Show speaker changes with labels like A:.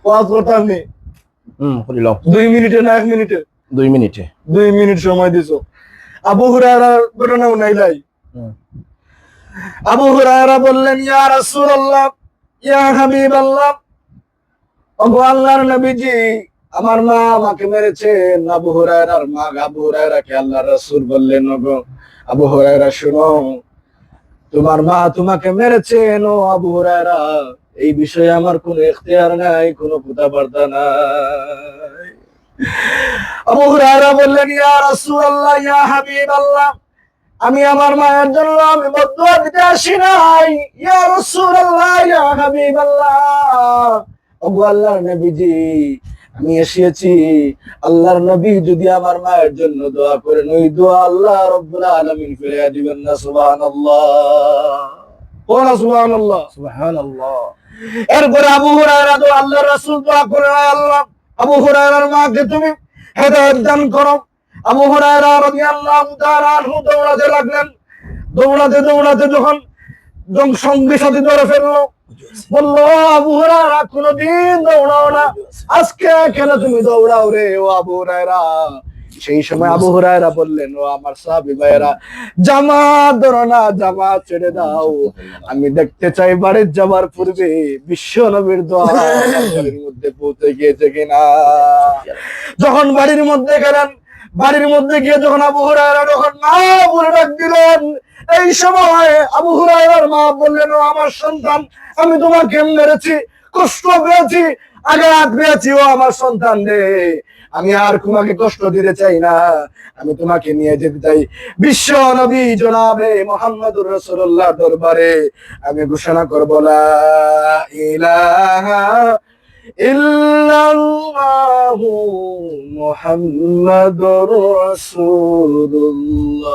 A: ওয়াজ করতাম নি
B: করিলাম
A: 2 মিনিটে না 1 মিনিটে
B: 2 মিনিটে
A: 2 মিনিট সময় দিছো আবু হুরায়রার ঘটনা উনাইলাই আবু হুরায়রা বললেন ইয়া রাসূলুল্লাহ ইয়া হাবিবাল্লাহ ওগো আল্লাহর নবীজি আমার মা আমাকে মেরেছেন আবু হুরায়রার মা আবু হুরায়রাকে আল্লাহর রাসূল বললেন ওগো আবু হুরায়রা শুনো তোমার মা তোমাকে মেরেছেন ও আবু হুরায়রা এই বিষয়ে আমার কোনো ইখতিয়ার নাই কোনো কথাবার্তা নাই আবু হুরায়রা বললেন ইয়া রাসূলুল্লাহ ইয়া হাবিবাল্লাহ আমি আমার মায়ের জন্য আমি বদদুয়া দিতে আসি নাই ইয়া রাসূলুল্লাহ ইয়া হাবিবাল্লাহ ওগো আল্লাহর নবীজি আমি এসেছি আল্লাহর নবী যদি আমার মায়ের জন্য দোয়া করেন ওই দোয়া আল্লাহ রাব্বুল আলামিন ফিরিয়ে দিবেন না সুবহানাল্লাহ ওয়া সুবহানাল্লাহ
B: সুবহানাল্লাহ
A: এরপরে আবু হুরায়রা তো আল্লাহর রাসূল দোয়া করে আল্লাহ আবু হুরায়রার মাকে তুমি হেদায়েত দান করো আবু হুরায়রা রাদিয়াল্লাহু তাআলা আনহু দৌড়াতে লাগলেন দৌড়াতে যখন সঙ্গী সাথী ধরে ফেললো বললো আবু হুরায়রা কোনদিন দৌড়াও না আজকে কেন তুমি দৌড়াও রে ও আবু হুরায়রা সেই সময় আবু হুরায়রা বললেন ও আমার সাহাবী ভাইরা জামাত ধরো না জামাত ছেড়ে দাও আমি দেখতে চাই বাড়ির যাবার পূর্বে বিশ্ব নবীর দোয়া বাড়ির মধ্যে পৌঁছে গিয়েছে কিনা যখন বাড়ির মধ্যে গেলেন বাড়ির মধ্যে গিয়ে যখন আবু হুরায়রা যখন মা বলে ডাক দিলেন এই সময় আবু হুরায়রার মা বললেন ও আমার সন্তান আমি তোমাকে মেরেছি কষ্ট পেয়েছি আঘাত পেয়েছি ও আমার সন্তান রে আমি আর তোমাকে কষ্ট দিতে চাই না আমি তোমাকে নিয়ে যেতে চাই বিশ্ব নবী জনাবে মুহাম্মদুর রাসূলুল্লাহ দরবারে আমি ঘোষণা করব লা ইলাহা ইল্লাল্লাহু মুহাম্মাদুর রাসূলুল্লাহ।